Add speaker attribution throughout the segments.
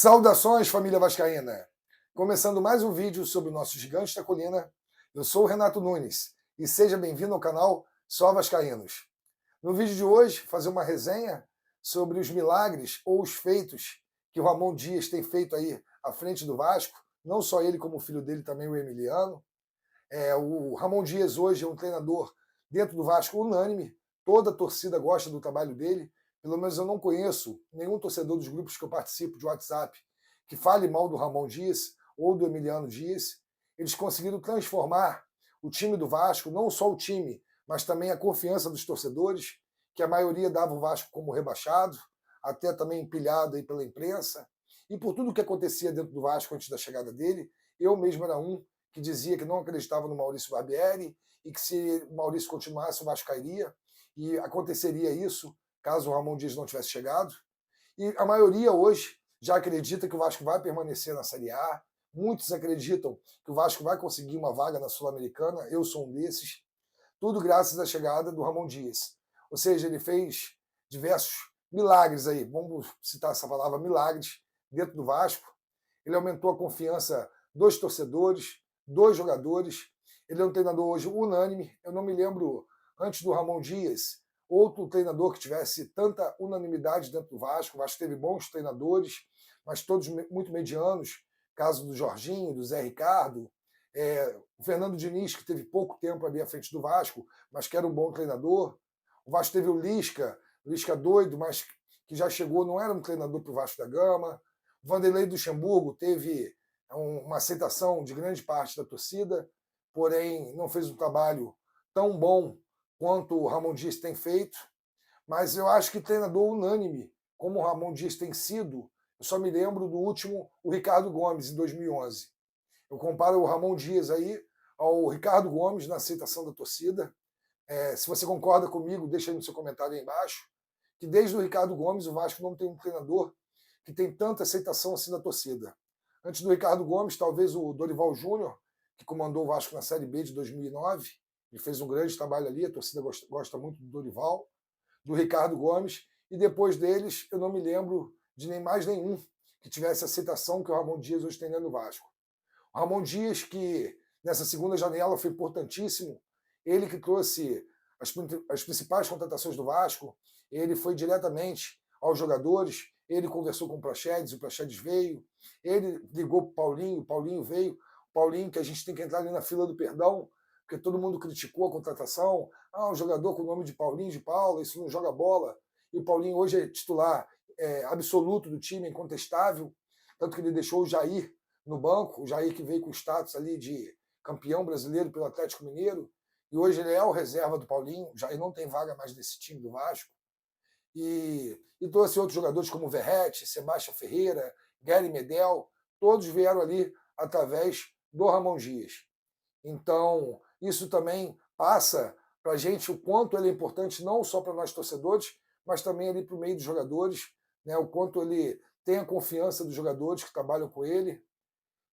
Speaker 1: Saudações, família vascaína! Começando mais um vídeo sobre o nosso gigante da colina, eu sou o Renato Nunes e seja bem-vindo ao canal Só Vascaínos. No vídeo de hoje, fazer uma resenha sobre os milagres ou os feitos que o Ramon Dias tem feito aí à frente do Vasco, não só ele como o filho dele também, o Emiliano. O Ramon Dias hoje é um treinador dentro do Vasco unânime, toda a torcida gosta do trabalho dele, pelo menos eu não conheço nenhum torcedor dos grupos que eu participo de WhatsApp que fale mal do Ramon Dias ou do Emiliano Dias. Eles conseguiram transformar o time do Vasco, não só o time, mas também a confiança dos torcedores, que a maioria dava o Vasco como rebaixado, até também empilhado aí pela imprensa. E por tudo que acontecia dentro do Vasco antes da chegada dele, eu mesmo era um que dizia que não acreditava no Maurício Barbieri e que se o Maurício continuasse, o Vasco cairia. E aconteceria isso caso o Ramon Dias não tivesse chegado. E a maioria hoje já acredita que o Vasco vai permanecer na Série A. Muitos acreditam que o Vasco vai conseguir uma vaga na Sul-Americana. Eu sou um desses. Tudo graças à chegada do Ramon Dias. Ou seja, ele fez diversos milagres aí, vamos citar essa palavra, milagres, dentro do Vasco. Ele aumentou a confiança dos torcedores, dos jogadores. Ele é um treinador hoje unânime. Eu não me lembro, antes do Ramon Dias, outro treinador que tivesse tanta unanimidade dentro do Vasco. O Vasco teve bons treinadores, mas todos muito medianos. Caso do Jorginho, do Zé Ricardo, o Fernando Diniz, que teve pouco tempo ali à frente do Vasco, mas que era um bom treinador. O Vasco teve o Lisca doido, mas que já chegou, não era um treinador para o Vasco da Gama. O Vanderlei Luxemburgo teve uma aceitação de grande parte da torcida, porém não fez um trabalho tão bom quanto o Ramon Dias tem feito. Mas eu acho que treinador unânime, como o Ramon Dias tem sido, eu só me lembro do último, o Ricardo Gomes, em 2011. Eu comparo o Ramon Dias aí ao Ricardo Gomes na aceitação da torcida. Se você concorda comigo, deixa aí no seu comentário aí embaixo, que desde o Ricardo Gomes o Vasco não tem um treinador que tem tanta aceitação assim da torcida. Antes do Ricardo Gomes, talvez o Dorival Júnior, que comandou o Vasco na Série B de 2009, ele fez um grande trabalho ali, a torcida gosta muito do Dorival, do Ricardo Gomes, e depois deles eu não me lembro de nem mais nenhum que tivesse a aceitação que o Ramon Dias hoje tem dentro do Vasco. O Ramon Dias, que nessa segunda janela foi importantíssimo, ele que trouxe as principais contratações do Vasco, ele foi diretamente aos jogadores, ele conversou com o Praxedes veio, ele ligou para o Paulinho veio, o Paulinho que a gente tem que entrar ali na fila do perdão, porque todo mundo criticou a contratação, um jogador com o nome de Paulinho, de Paula, isso não joga bola, e o Paulinho hoje é titular absoluto do time, incontestável, tanto que ele deixou o Jair no banco, o Jair que veio com status ali de campeão brasileiro pelo Atlético Mineiro, e hoje ele é o reserva do Paulinho, o Jair não tem vaga mais nesse time do Vasco, e trouxe outros jogadores como Verrete, Sebastião Ferreira, Gary Medel, todos vieram ali através do Ramon Dias. Então, isso também passa para a gente o quanto ele é importante, não só para nós torcedores, mas também ali para o meio dos jogadores, né, o quanto ele tem a confiança dos jogadores que trabalham com ele,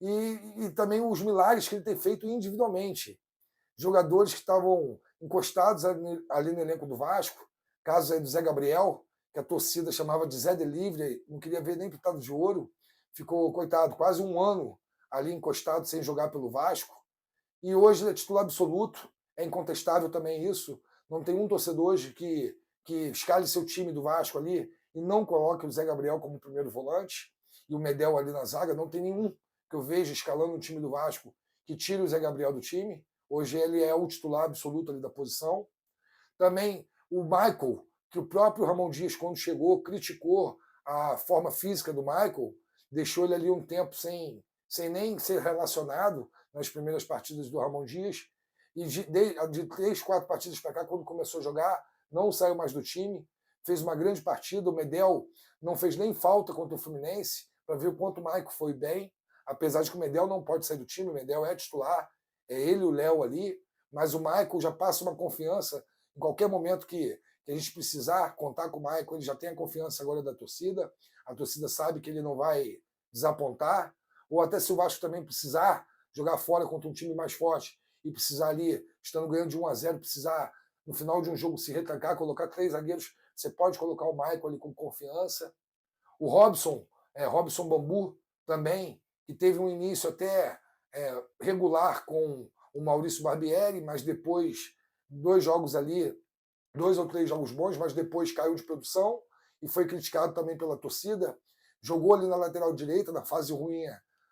Speaker 1: e também os milagres que ele tem feito individualmente. Jogadores que estavam encostados ali no elenco do Vasco, caso aí do Zé Gabriel, que a torcida chamava de Zé Delivery, não queria ver nem pintado de ouro, ficou, coitado, quase um ano ali encostado sem jogar pelo Vasco, e hoje ele é titular absoluto, é incontestável também isso, não tem um torcedor hoje que escale seu time do Vasco ali e não coloque o Zé Gabriel como primeiro volante, e o Medel ali na zaga, não tem nenhum que eu veja escalando o time do Vasco que tire o Zé Gabriel do time. Hoje ele é o titular absoluto ali da posição. Também o Michael, que o próprio Ramon Dias, quando chegou, criticou a forma física do Michael, deixou ele ali um tempo sem nem ser relacionado nas primeiras partidas do Ramon Dias. E de 3, 4 partidas para cá, quando começou a jogar, não saiu mais do time. Fez uma grande partida. O Medel não fez nem falta contra o Fluminense, para ver o quanto o Michael foi bem. Apesar de que o Medel não pode sair do time, o Medel é titular, é ele e o Léo ali, mas o Michael já passa uma confiança em qualquer momento que a gente precisar contar com o Michael, ele já tem a confiança agora da torcida, a torcida sabe que ele não vai desapontar, ou até se o Vasco também precisar jogar fora contra um time mais forte e precisar ali, estando ganhando de 1-0, precisar no final de um jogo se retrancar, colocar 3 zagueiros, você pode colocar o Michael ali com confiança. O Robson Robson Bambu também, que teve um início até regular com o Maurício Barbieri, mas depois 2 jogos ali, 2 ou 3 jogos bons, mas depois caiu de produção e foi criticado também pela torcida. Jogou ali na lateral direita, na fase ruim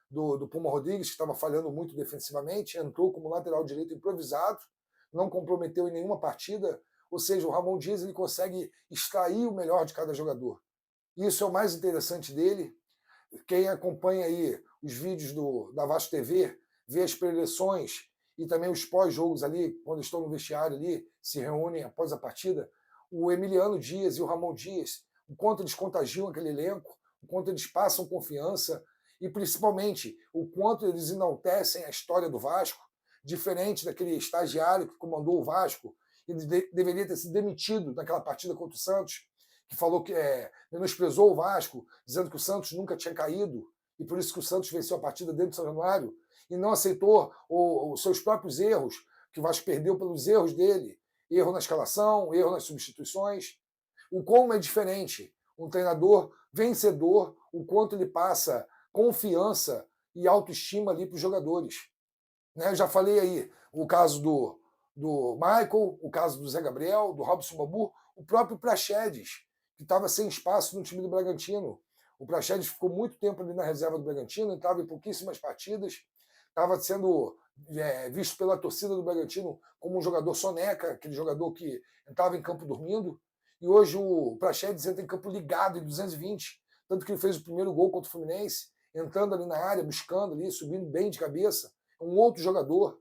Speaker 1: do Puma Rodrigues, que estava falhando muito defensivamente, entrou como lateral direito improvisado, não comprometeu em nenhuma partida, ou seja, o Ramon Dias ele consegue extrair o melhor de cada jogador. Isso é o mais interessante dele. Quem acompanha aí os vídeos da Vasco TV, vê as preleções e também os pós-jogos ali, quando estão no vestiário ali, se reúnem após a partida, o Emiliano Dias e o Ramon Dias, o quanto eles contagiam aquele elenco, o quanto eles passam confiança e principalmente o quanto eles enaltecem a história do Vasco, diferente daquele estagiário que comandou o Vasco e deveria ter sido demitido naquela partida contra o Santos, que falou que menosprezou o Vasco, dizendo que o Santos nunca tinha caído e por isso que o Santos venceu a partida dentro de São Januário e não aceitou os seus próprios erros, que o Vasco perdeu pelos erros dele, erro na escalação, erro nas substituições. O como é diferente um treinador vencedor, o quanto ele passa confiança e autoestima ali para os jogadores. Eu já falei aí o caso do Michael, o caso do Zé Gabriel, do Robson Bambu, o próprio Praxedes, que estava sem espaço no time do Bragantino. O Praxedes ficou muito tempo ali na reserva do Bragantino, estava em pouquíssimas partidas, estava sendo visto pela torcida do Bragantino como um jogador soneca, aquele jogador que entrava em campo dormindo, e hoje o Praxedes entra em campo ligado em 220, tanto que ele fez o primeiro gol contra o Fluminense, entrando ali na área, buscando ali, subindo bem de cabeça, um outro jogador.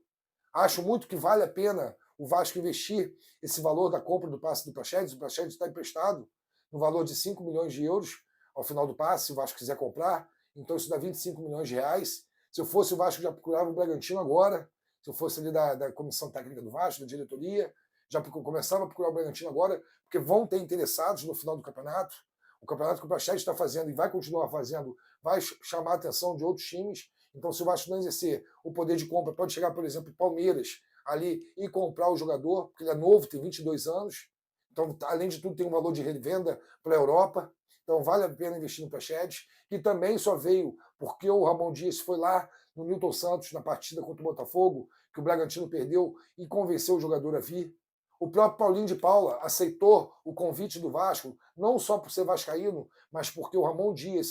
Speaker 1: Acho muito que vale a pena o Vasco investir esse valor da compra do passe do Praxedes. O Praxedes está emprestado no valor de 5 milhões de euros ao final do passe, se o Vasco quiser comprar. Então isso dá 25 milhões de reais. Se eu fosse o Vasco, já procurava o Bragantino agora. Se eu fosse ali da comissão técnica do Vasco, da diretoria, já começava a procurar o Bragantino agora, porque vão ter interessados no final do campeonato. O campeonato que o Praxedes está fazendo e vai continuar fazendo vai chamar a atenção de outros times. Então, se o Vasco não exercer o poder de compra, pode chegar, por exemplo, o Palmeiras ali e comprar o jogador, porque ele é novo, tem 22 anos. Então, além de tudo, tem um valor de revenda para a Europa. Então, vale a pena investir no Praxedes, que também só veio porque o Ramon Dias foi lá no Newton Santos, na partida contra o Botafogo, que o Bragantino perdeu, e convenceu o jogador a vir. O próprio Paulinho de Paula aceitou o convite do Vasco, não só por ser vascaíno, mas porque o Ramon Dias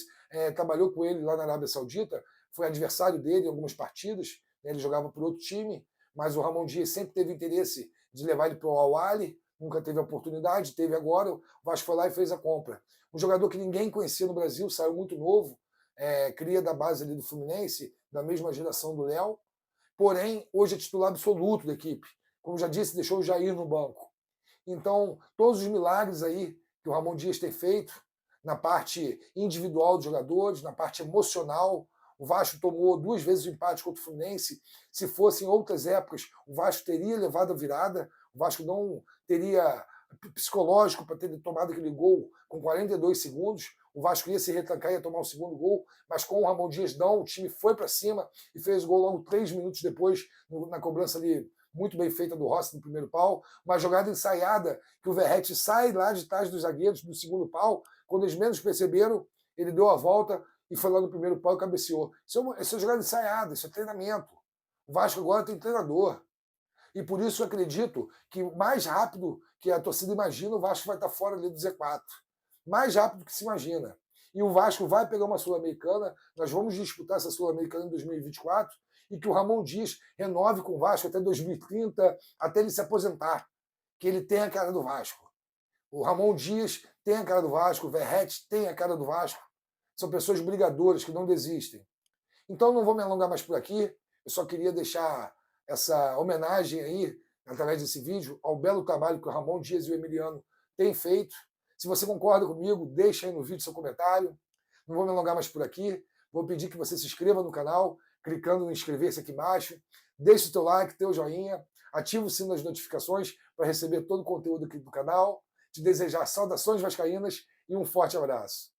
Speaker 1: trabalhou com ele lá na Arábia Saudita, foi adversário dele em algumas partidas, ele jogava por outro time, mas o Ramon Dias sempre teve interesse de levar ele para o Al-Ahly, nunca teve a oportunidade, teve agora, o Vasco foi lá e fez a compra. Um jogador que ninguém conhecia no Brasil, saiu muito novo, cria da base ali do Fluminense, da mesma geração do Léo, porém, hoje é titular absoluto da equipe. Como já disse, deixou o Jair no banco. Então, todos os milagres aí que o Ramon Dias tem feito, na parte individual dos jogadores, na parte emocional, o Vasco tomou 2 vezes o empate contra o Fluminense. Se fosse em outras épocas, o Vasco teria levado a virada, o Vasco não teria psicológico para ter tomado aquele gol com 42 segundos, o Vasco ia se retrancar e ia tomar o segundo gol, mas com o Ramon Dias não, o time foi para cima e fez o gol logo 3 minutos depois, na cobrança ali muito bem feita do Rossi no primeiro pau, uma jogada ensaiada que o Verratti sai lá de trás dos zagueiros do segundo pau, quando eles menos perceberam, ele deu a volta e foi lá no primeiro pau e cabeceou. Isso é jogada ensaiada, isso é treinamento. O Vasco agora tem treinador. E por isso eu acredito que mais rápido que a torcida imagina, o Vasco vai estar fora ali do Z4. Mais rápido que se imagina. E o Vasco vai pegar uma Sul-Americana, nós vamos disputar essa Sul-Americana em 2024, e que o Ramon Dias renove com o Vasco até 2030, até ele se aposentar. Que ele tem a cara do Vasco. O Ramon Dias tem a cara do Vasco, o Verratti tem a cara do Vasco. São pessoas brigadoras que não desistem. Então não vou me alongar mais por aqui, eu só queria deixar essa homenagem aí, através desse vídeo, ao belo trabalho que o Ramon Dias e o Emiliano têm feito. Se você concorda comigo, deixa aí no vídeo seu comentário. Não vou me alongar mais por aqui. Vou pedir que você se inscreva no canal, clicando no inscrever-se aqui embaixo. Deixe o teu like, teu joinha. Ative o sino das notificações para receber todo o conteúdo aqui do canal. Te desejar saudações vascaínas e um forte abraço.